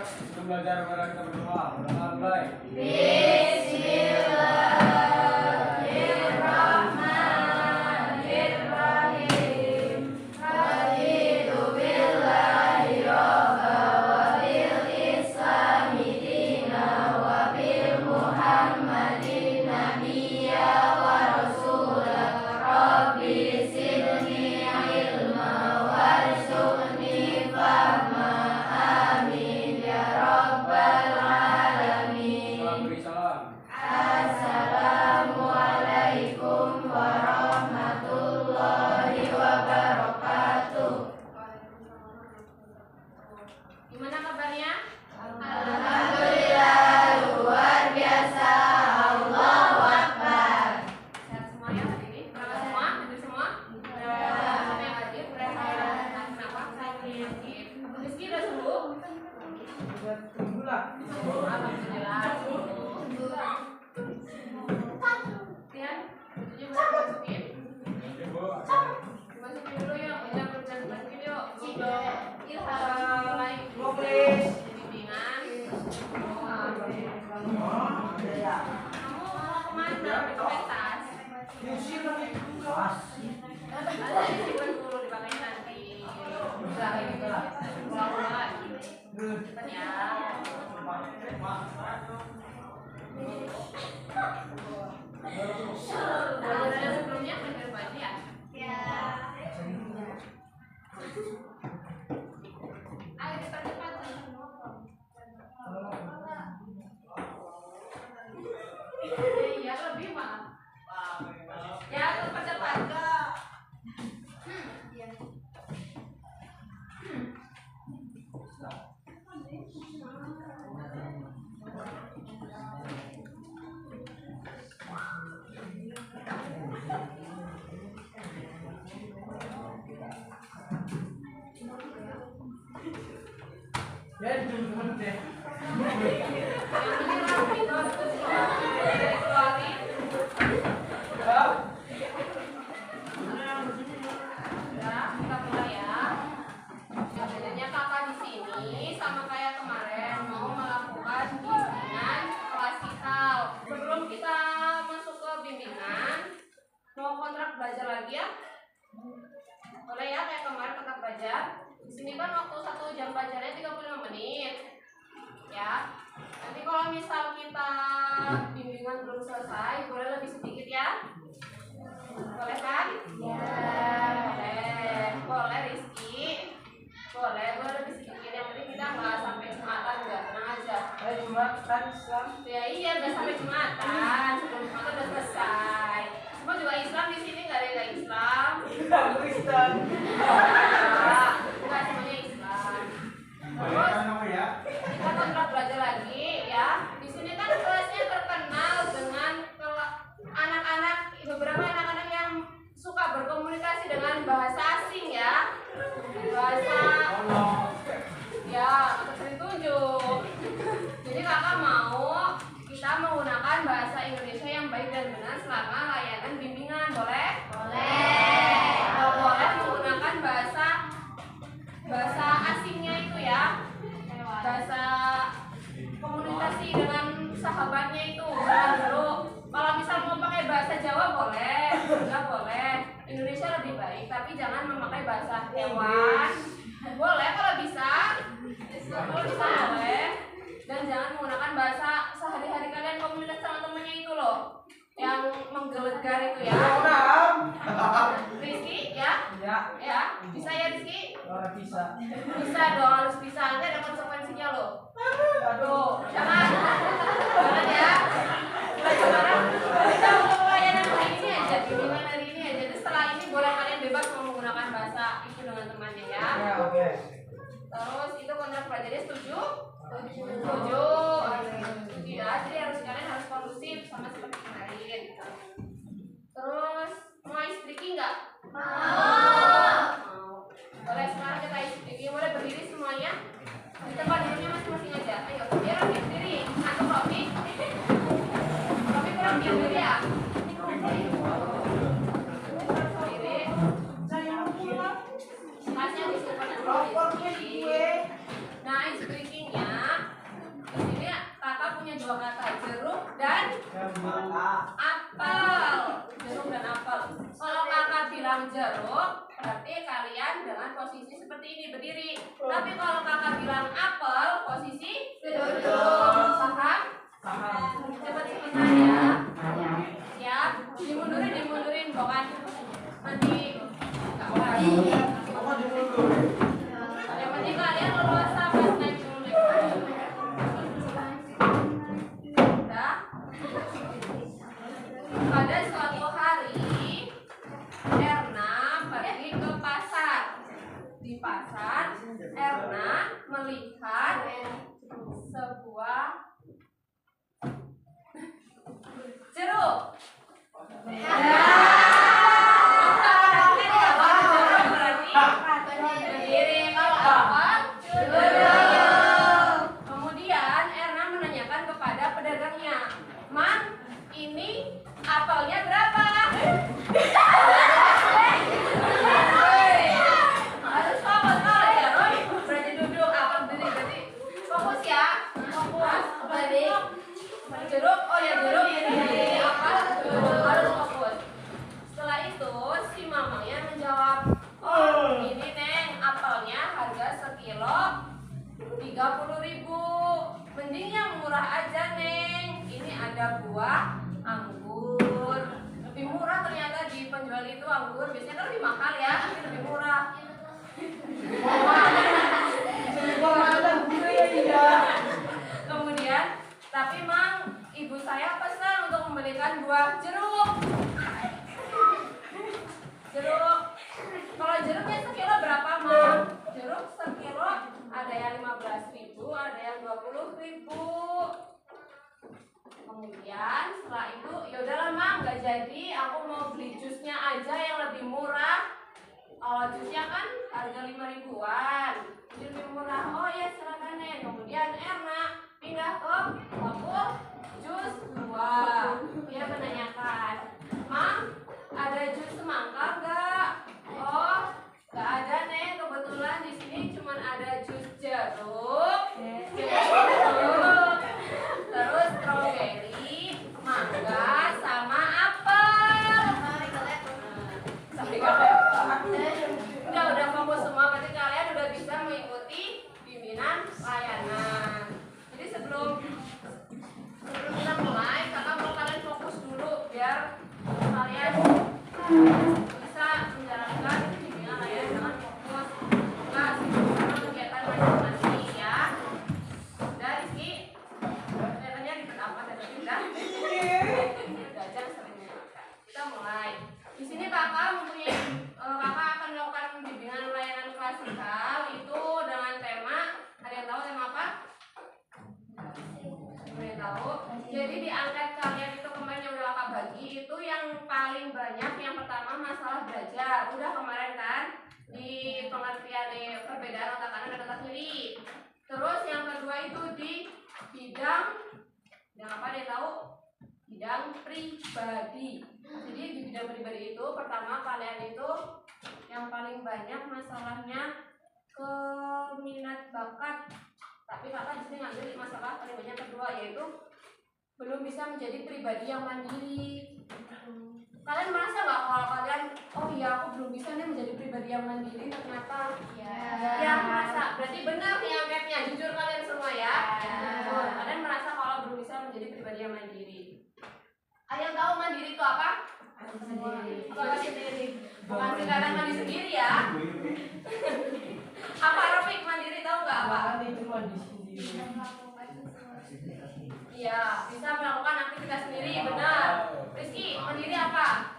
Sebelum belajar bareng kita berdoa. Berdoa mulai. Gimana kabarnya? Alhamdulillah, luar biasa. Allahu Akbar. Sehat semua ya hari ini? Berangkat semua? Hadir semua? Siapa yang hadir? Kenapa? Saya yakin. Rizky udah sembuh? Alhamdulillah. Tian, bajunya bisa dimasukin? Dimasukin dulu yuk. Kita kerja dimasukin yuk. Ilham lain. Bimbingan. Kamu mau kemana? Pakai tas? Ada disimpan dulu dipakai nanti. Udah ini pulang-pulang. Cepat ya. Pelajaran sebelumnya belajar baju ya? Ayo cepat-cepat. Iya lebih mah. Ya cepat-cepat. Bedanya kakak di sini sama kayak kemarin mau melakukan bimbingan klasikal. Sebelum kita masuk ke bimbingan, mau kontrak belajar lagi ya? Boleh ya kayak kemarin kontrak belajar. Di sini kan waktu 1 jam belajarnya 35 menit. Ya. Nanti kalau misal kita bimbingan belum selesai, boleh lebih sedikit ya? Boleh kan? Boleh. Boleh Rizky. Boleh lebih sedikit. Yang penting kita nggak sampai Jumatan, nggak, tenang aja. Jumatan Islam. Ya iya, nggak sampai Jumatan. Sebelum Jumatan udah selesai. Semua juga Islam di sini, nggak ada yang nggak Islam. Kristen. Nggak semuanya Islam. Terus kita kontrak belajar lagi ya. Di sini kan kelasnya terkenal dengan anak-anak, beberapa anak-anak yang suka berkomunikasi dengan bahasa asing ya. Bahasa ya sering tunjuk. Jadi kakak mau kita menggunakan bahasa Indonesia yang baik dan benar selama layanan bimbingan. Boleh? Kalau boleh menggunakan bahasa asingnya itu ya, bahasa komunikasi dengan sahabatnya itu. Jangan dulu. Kalau misal mau pakai bahasa Jawa boleh, enggak boleh. Indonesia lebih baik, tapi jangan memakai bahasa hewan. Boleh kalau bisa boleh. Dan jangan menggunakan bahasa sehari-hari kalian komunikasi sama temennya itu loh, yang menggelegar itu ya. Rizky ya? Ya. Bisa ya Rizky? Bisa dong, harus bisa. Nanti ada konsekuensinya loh. Aduh, jangan ya. Mulai sekarang kita untuk pelayanan hari ini aja, bimbingan hari ini aja. Jadi setelah ini boleh kalian bebas mau menggunakan bahasa itu dengan temannya ya. Terus itu kontrak belajarnya setuju? Setuju ya. Jadi kalian harus kondusif sama seperti kemarin. Terus mau ice breaking nggak? Mau. Boleh sekarang kita ice breaking. Boleh berdiri semuanya di tempat duduknya masing-masing aja. Ayo, biar Robi berdiri. Atau Robi kurang diam dulu ya. Berdiri. Tasnya disimpan dulu. Nah, ice breakingnya punya dua kata, jeruk dan apel. Jeruk dan apel. Kalau kakak bilang jeruk, berarti kalian dengan posisi seperti ini, berdiri. Tapi kalau kakak bilang apel, posisi duduk. Paham? Cepet-cepet aja. Siap? Dimundurin, bukan nanti nggak berani. Yang penting kalian leluasa pas naik gunung. Udah? Pada suatu hari, Erna pergi ke pasar. Di pasar, Erna melihat sebuah jeruk. Berdiri. Kalau apa? Kemudian Erna menanyakan kepada pedagangnya, "Man, ini apelnya berapa?" Harus fokus kalau ya, Roy. Berarti duduk, apa berdiri, berarti fokus ya. Fokus. Berarti jeruk, oh ya jeruk ini apa? Harus fokus. Setelah itu si mamanya menjawab, "Oh, ini Neng, apelnya harga sekilo 30.000. Mending yang murah aja Neng. Ini ada buah anggur. Lebih murah ternyata di penjual itu anggur. Biasanya kan lebih mahal ya, tapi lebih murah." Kemudian, "Tapi Mang, ibu saya pesan untuk membelikan buah jeruk." Jeruk. Kalau jeruknya sekilo berapa, Mang? Jeruk sekilo ada yang 15.000, ada yang 20.000. Kemudian setelah itu, "Ya udahlah Mang, nggak jadi. Aku mau beli jusnya aja yang lebih murah. Kalau jusnya kan harga 5.000-an, jadi lebih murah." "Oh ya, silakan Neng." Kemudian Erna pindah ke toko jus buah. Dia menanyakan, "Mang, ada jus semangka nggak?" "Oh, nggak ada Neng. Kebetulan di sini cuma ada jus jeruk, terus strawberry, mangga, sama apel." Sampai udah fokus semua, berarti kalian udah bisa mengikuti bimbingan layanan. Jadi sebelum kita mulai, kakak mau kalian fokus dulu biar kalian bisa menjalankan bimbingan layanan dengan fokus. Nah, sama kegiatan masing-masing ya. Udah, Rizky? Kelihatannya di apa tadi udah? Belajar sering menyenangkan. Kita mulai. Di sini kakak mempunyai kakak akan melakukan bimbingan layanan klasikal itu dengan tema, ada yang tahu tema apa? Ada yang tahu? Jadi di angkat kalian itu kemarin yang udah kakak bagi itu yang paling banyak yang pertama masalah belajar. Udah kemarin kan di pengertian perbedaan otak kanan dan otak kiri. Terus yang kedua itu di bidang yang apa, ada yang tahu? Bidang pribadi. Jadi di bidang pribadi itu pertama kalian itu yang paling banyak masalahnya ke minat bakat. Tapi kakak di sini ngambil masalah paling banyak kedua, yaitu belum bisa menjadi pribadi yang mandiri. Kalian merasa nggak kalau kalian, "Oh iya, aku belum bisa nih menjadi pribadi yang mandiri ternyata"? Ya merasa. Berarti benar nih angkatnya, jujur kalian semua ya. Kalian merasa kalau belum bisa menjadi pribadi yang mandiri. Ada yang tahu mandiri itu apa? Apa sendiri? Bukan sekarang mandi sendiri ya. Apa Rafik, mandiri tahu nggak apa? Iya, bisa melakukan aktivitas sendiri, benar. Rizky, mandiri apa?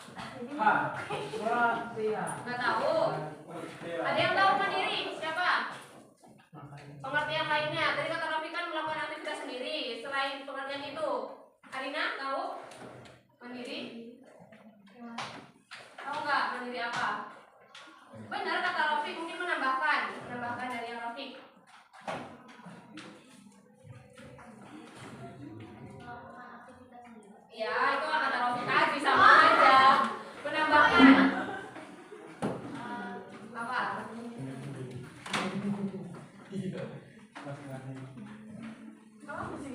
Nggak tahu. Ada yang tahu mandiri? Siapa? Pengertian lainnya. Tadi kata Rafik kan melakukan aktivitas sendiri. Selain pengertian itu, Arina tahu mandiri? Tahu nggak mandiri apa? Benar kata Rafik, mungkin menambahkan dari yang Rafik. Ya, itu kata Rafik tadi sama aja. Menambahkan apa? Apa sih?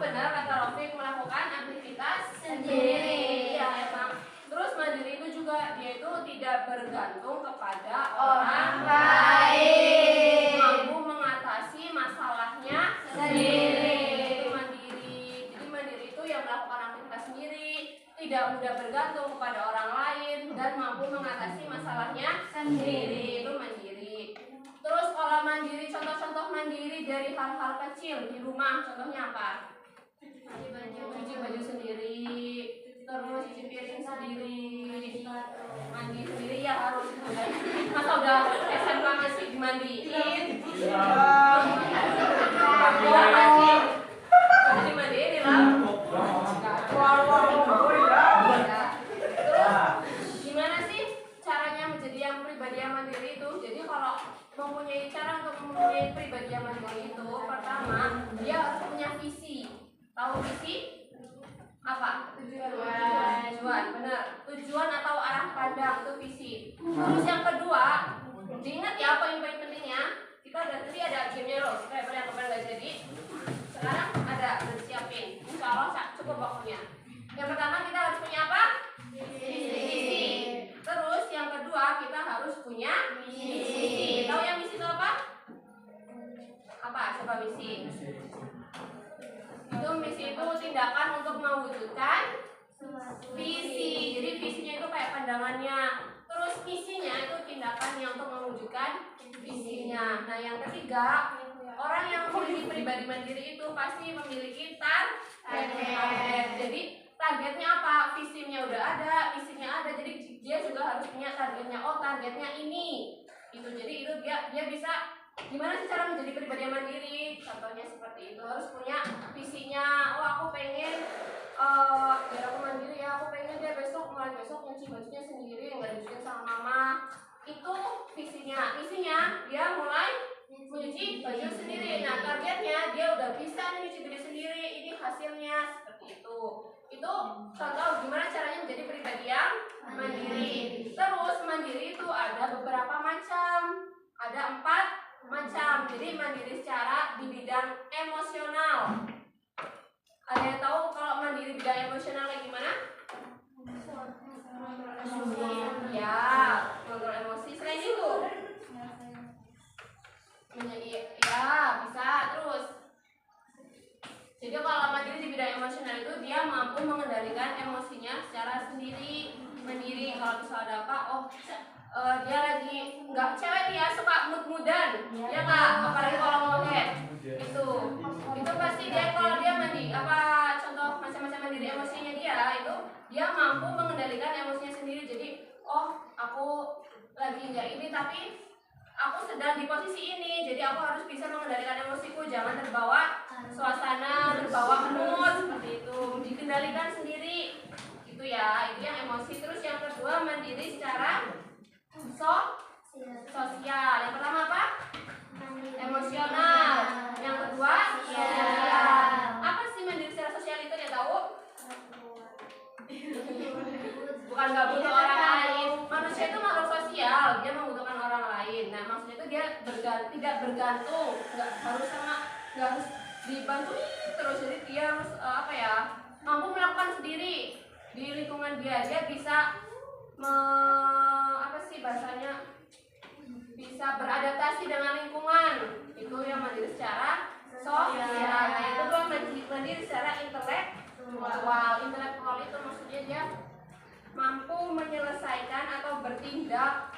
benar kata Rafiq, melakukan aktivitas Sendiri. Iya emang. Terus mandiri itu juga dia itu tidak bergantung kepada orang lain. mampu mengatasi masalahnya Sendiri. Itu mandiri. Jadi mandiri itu yang melakukan aktivitas sendiri, tidak mudah bergantung kepada orang lain, dan mampu mengatasi masalahnya sendiri. Itu mandiri. Terus kalau mandiri, contoh-contoh mandiri dari hal-hal kecil di rumah, contohnya apa? Cuci baju sendiri, terus cuci piring sendiri, mandi sendiri ya harus. Masa udah SMA masih dimandiin? Iya masih dimandiin ya lah. Terus gimana sih caranya menjadi yang pribadi yang mandiri itu? Jadi kalau mempunyai cara untuk mempunyai pribadi yang mandiri itu, pertama dia harus punya visi. Tahu visi? Apa? Tujuan, benar. Tujuan atau arah pandang itu visi. Terus yang kedua, diingat ya poin paling pentingnya. Kita tadi ada game-nya loh. Kayak yang kemarin nggak jadi. Sekarang ada, udah disiapin. Insya Allah cukup waktunya. Yang pertama kita harus punya apa? Visi. Terus yang kedua kita harus punya misi. Tahu yang misi itu apa? Apa? Coba misi. Itu misi itu tindakan untuk mewujudkan visi. Jadi visinya itu kayak pandangannya. Terus misinya itu tindakan yang untuk mewujudkan visinya. Nah yang ketiga, orang yang memiliki pribadi mandiri itu pasti memiliki target. Jadi targetnya apa? Visinya udah ada, misinya ada. Jadi dia juga harus punya targetnya. Oh targetnya ini. Itu jadi itu dia bisa. Gimana sih cara menjadi pribadi yang mandiri? Contohnya seperti itu, harus punya visinya. Oh aku pengen biar aku mandiri ya, aku pengen dia mulai besok nyuci bajunya sendiri, nggak dicuciin sama mama. Itu visinya. Misinya dia mulai mencuci baju sendiri. Nah targetnya dia udah bisa nyuci baju sendiri. Ini hasilnya seperti itu. Itu contoh gimana caranya menjadi pribadi yang mandiri. Terus mandiri itu ada beberapa macam. Ada 4 macam. Jadi mandiri secara di bidang emosional. Ada yang tahu kalau mandiri bidang emosional kayak gimana? Ya, kontrol emosi. Selain itu menjadi ya bisa terus. Jadi kalau mandiri di bidang emosional itu dia mampu mengendalikan emosinya secara sendiri, mandiri. Kalau misalnya ada apa, dia lagi nggak cewek dia suka mood-moodan, ya kak, apalagi kalau mau itu pasti dia kalau dia contoh macam-macam mandiri emosinya dia mampu mengendalikan emosinya sendiri. Jadi aku lagi nggak ini tapi aku sedang di posisi ini, jadi aku harus bisa mengendalikan emosiku, jangan terbawa suasana, terbawa mood seperti itu, dikendalikan sendiri itu ya, itu yang emosi. Terus yang kedua mandiri secara sosial. Yang pertama apa? Emosional. Yang kedua sosial. Apa sih mandiri secara sosial itu dia tahu? Bukan nggak butuh orang lain. Manusia itu makhluk sosial, dia membutuhkan orang lain. Nah maksudnya itu dia tidak bergantung, nggak harus dibantu terus. Jadi dia harus mampu melakukan sendiri di lingkungan dia bisa bisa beradaptasi dengan lingkungan. Itu yang mandiri secara sosial. Nah itu dua mandiri secara intelektual itu maksudnya dia mampu menyelesaikan atau bertindak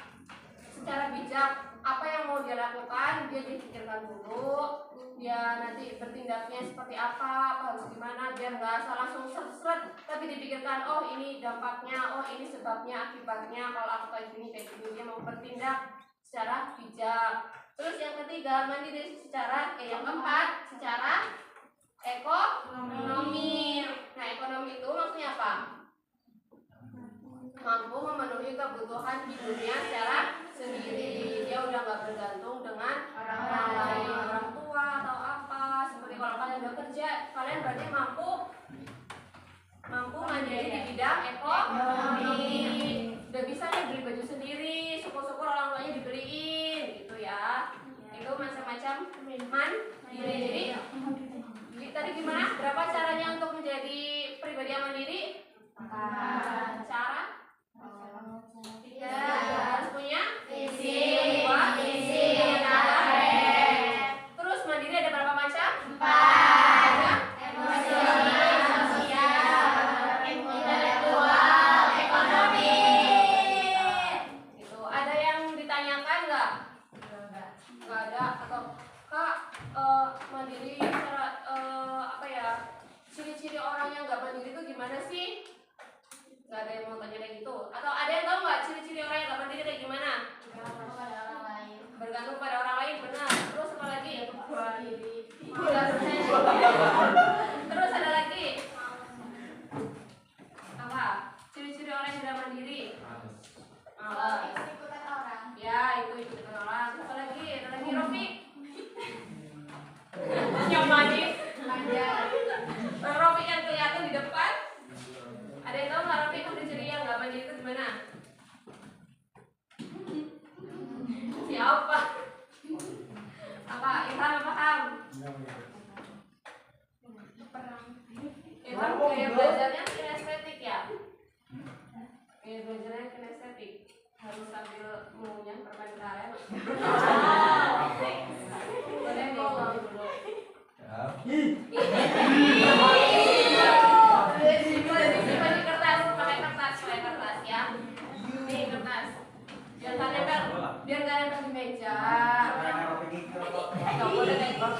secara bijak. Apa yang mau dia lakukan dia dipikirkan dulu, dia nanti bertindaknya seperti apa harus gimana, biar nggak asal langsung seret tapi dipikirkan, oh ini dampaknya, oh ini sebabnya akibatnya, kalau aku kayak gini dia mau bertindak secara bijak. Terus yang ketiga mandiri yang keempat secara ekonomi. Nah ekonomi itu maksudnya apa? Mampu memenuhi kebutuhan di dunia secara sendiri. Dia udah nggak bergantung dengan orang lain, orang tua atau apa. Seperti kalau kalian udah kerja, kalian berarti mampu mandiri di bidang ekonomi. Udah bisa nih beli baju sendiri, syukur-syukur orang tuanya dibeliin, gitu ya. Itu macam-macam mandiri. Jadi tadi gimana? Berapa cara mandiri. Terus ada lagi. Apa? Ciri-ciri orang yang tidak mandiri. Ikutan orang. Ya, itu ikutan orang. Apa lagi? Ada lagi Rofi. Yang mandi. Rofi yang kelihatan di depan. Ada yang tahu nggak Rofi itu ciri yang nggak mandiri itu gimana? Siapa? Apa? Irfan apa Ham? Irfan kayak belajarnya kinestetik ya? Kayak belajarnya kinestetik. Harus sambil mengunyah permen karet. Boleh ngomong dulu. Simpan di kertas, pakai kertas ya. Nih kertas. Biar nggak nempel di meja. Nggak boleh kayak gitu.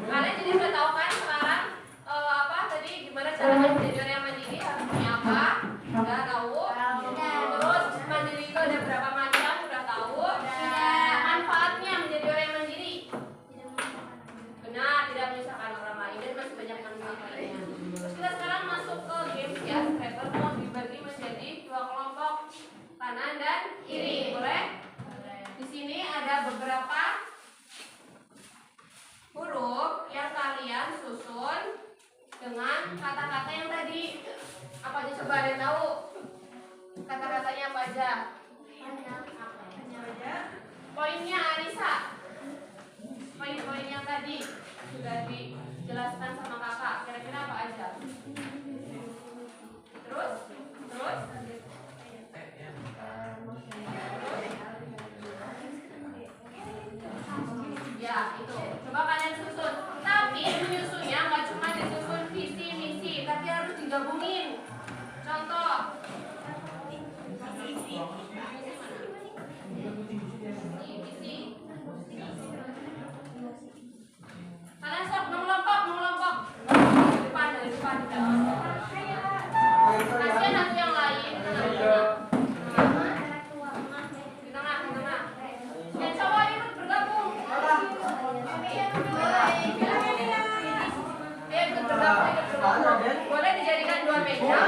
Kalian jadi udah tahu kan sekarang apa tadi gimana cara menjadi orang yang mandiri harus punya apa? Udah tahu. Terus mandiri itu ada berapa macam? Udah tahu. Manfaatnya menjadi orang yang mandiri. Benar, tidak menyusahkan orang lain dan masih banyak manfaatnya. Terus kita sekarang masuk ke games ya. Scrabble mau dibagi menjadi dua kelompok, kanan dan kiri. Boleh? Di sini ada beberapa huruf yang kalian susun dengan kata-kata yang tadi. Apa aja coba ada yang tahu? Kata-katanya apa aja? Poinnya Arisa. Poin-poin yang tadi sudah dijelaskan sama kakak. Kira-kira apa aja? Terus? Ya, itu. Coba kalian susun. Tapi menyusunnya nggak cuma disusun visi misi, tapi harus digabungin. Contoh. Visi. Kalian sok mengelompok. Dari depan. Kasihan satu yang lain. Di tengah. Dan coba ikut bergabung. Ikut bergabung. Boleh dijadikan dua meja.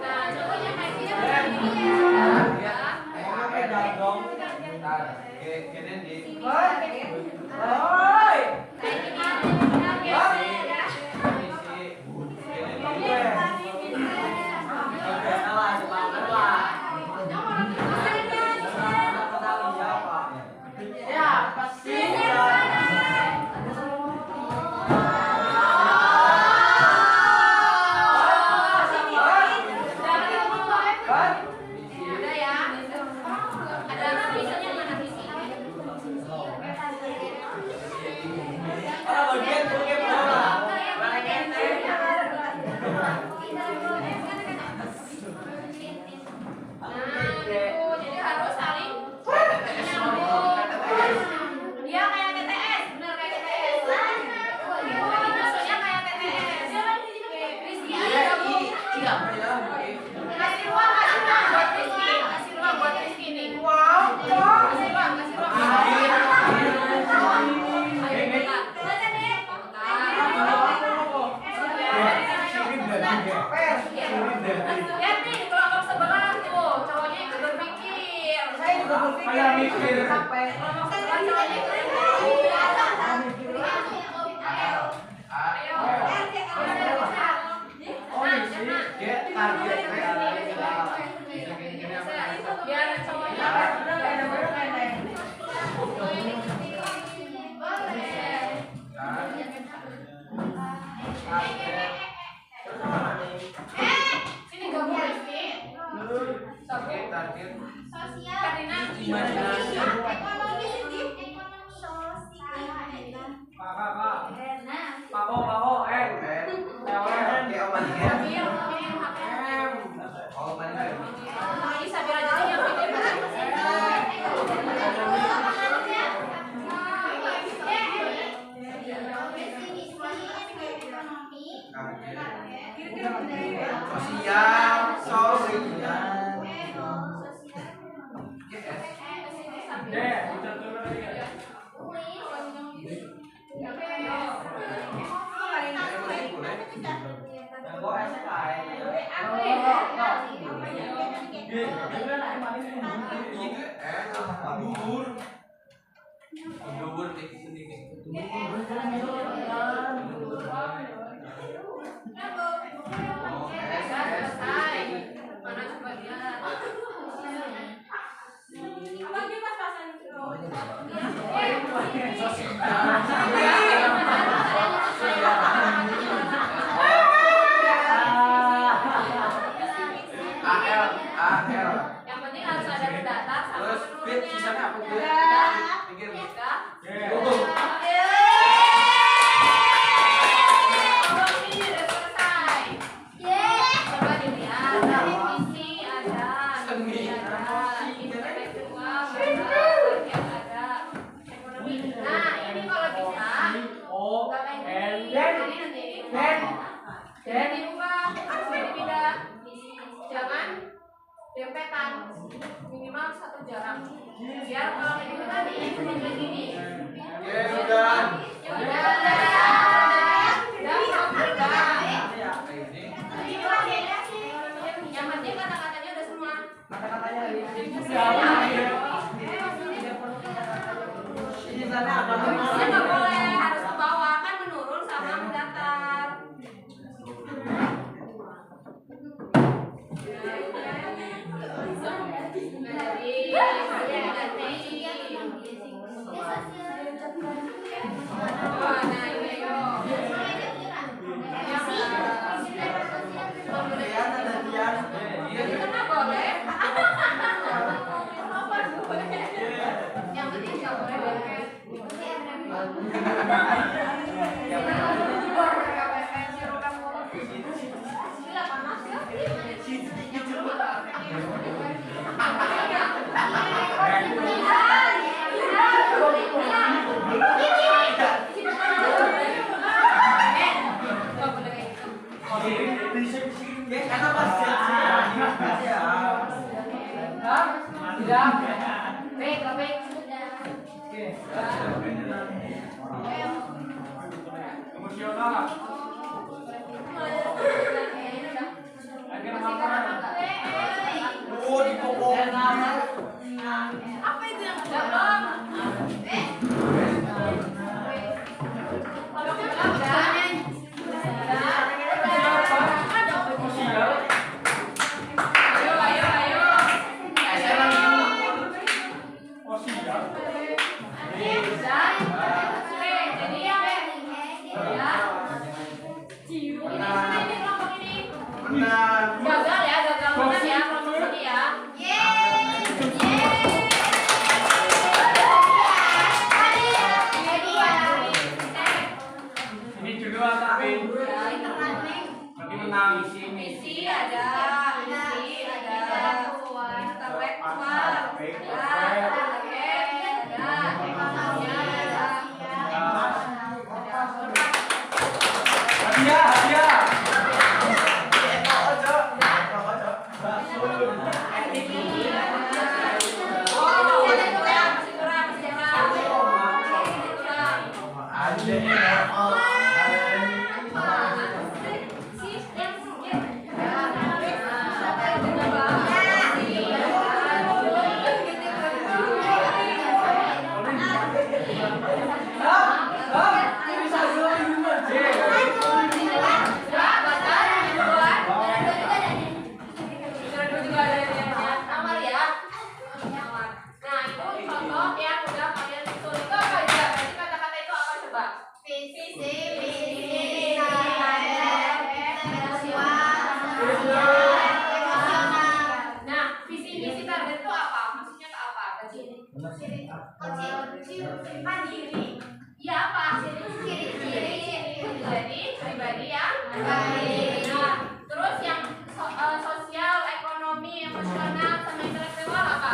Nah, contohnya kayak gini. Sosial, ekonomi, Sosial, Kita turun lagi ya. Selesai. Mana coba lihat. Yang penting harus ada pendatar sama penurunnya. Ini udah selesai. Coba dilihat dari visi ada, misi ada, intelektual ada, yang ada, ekonomi. Nah ini kalau bisa nggak kayak gini, nanti dirubah, harus dipindah. Jangan dempetan, minimal satu jarak. Biar kalau kayak gitu tadi kayak gini. Yang penting kata-katanya udah semua. Harusnya nggak boleh, harus ke bawah kan menurun sama mendatar. Yang penting nggak boleh Emosional. apa itu yang dalam? Gagal ya, gagal benar ya, kelompok ini ya. Ini juga tapi menang. Misi ada, intelektual, Hadiah. mandiri. Ya apa? Ciri-ciri jadi pribadi yang mandiri. Nah, terus yang sosial, ekonomi, emosional, sama intelektual apa?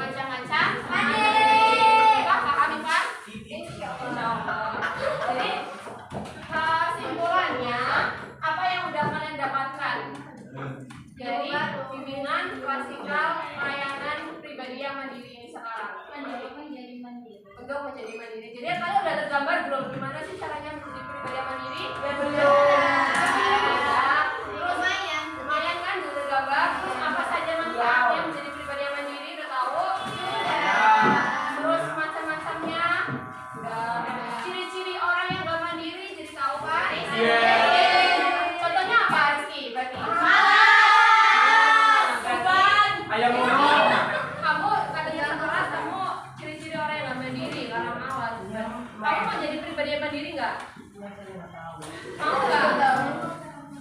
Macam-macam mandiri. Paham kan? Insya Allah. Contohnya apa Rizky? Berarti Ayam ngomong. kamu kata jalan keras, kamu ciri-ciri orang yang nggak mandiri karena malas. Kamu mau jadi pribadi yang mandiri nggak? Mau nggak?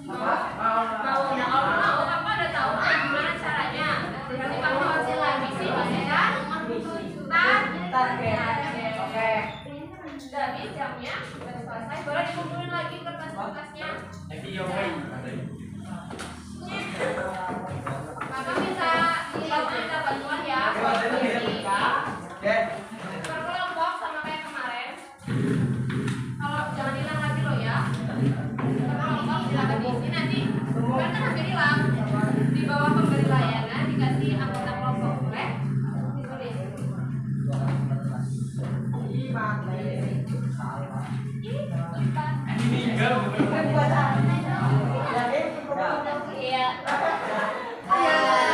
Mau. Kalau mau, kamu udah tahu gimana caranya. Berarti kamu harus visi kan? Target. Oke. Dari jamnya sudah selesai, boleh dikumpulin lagi kertas-kertasnya. Kakak minta bantuan ya. Berkelompok sama kayak kemarin. Kalau jangan hilang lagi lo ya. Berkelompok silakan diisi nanti. Kan hampir hilang. Di bawah pemberi layanan dikasih anggota kelompok, boleh? Ditulis. Iya.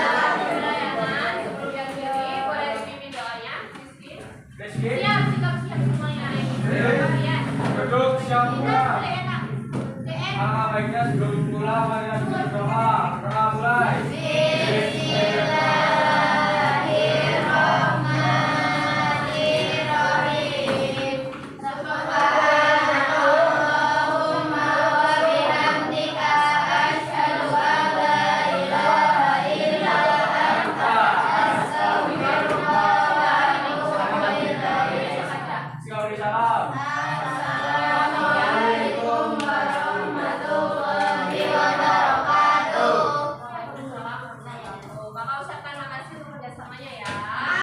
Layanan sebelum yang diri boleh dipimpin doanya. Rizky. Siap semuanya. Kalian. Duduk siap Kita pula. boleh enak. Baiknya sebelum pulang mari kita berdoa.